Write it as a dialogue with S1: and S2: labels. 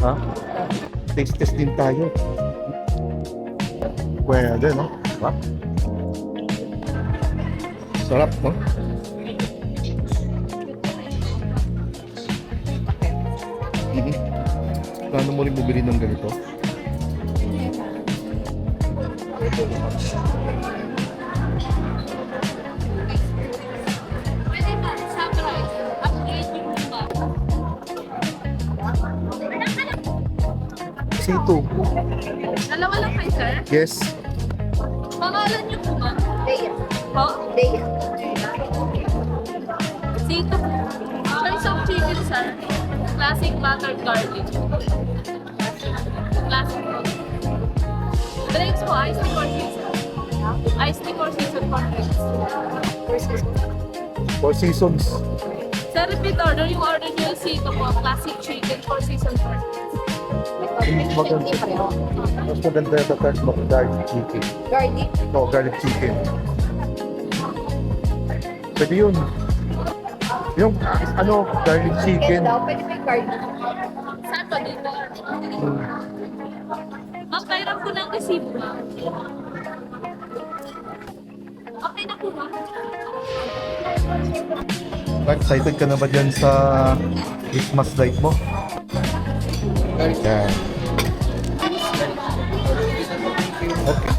S1: Ha? Taste test din tayo. Pwede, no? Ha? Sarap, no? Plano mo rin bumili ng ganito?
S2: Pwede ba? Surprise. Upgrade yung iba.
S1: C2.
S2: Dalawa lang kayo, sir?
S1: Yes.
S2: Pangalan niyo po ba?
S3: Dea.
S2: Po?
S3: Dea.
S2: Sito po. Choice of chicken, sir. Classic buttered garlic. Classic po. Drinks po, iced tea or season. Iced tea or season for drinks.
S1: Four Seasons.
S2: Sir, repeat order. Yung order niyo yung Sito po. Classic chicken for season for drinks.
S1: Mas maganda. Mas maganda yung garlic chicken.
S3: Garlic.
S1: No, garlic chicken. Pwede yun. Yung ano, garlic chicken.
S3: Chicken daw. Pwede may garlic.
S2: Saan ba dito? Ma'am, kailan po ng resibo, ma'am? Okay na po, ma'am.
S1: Excited ka na ba dyan sa Christmas light mo? Yan. Okay.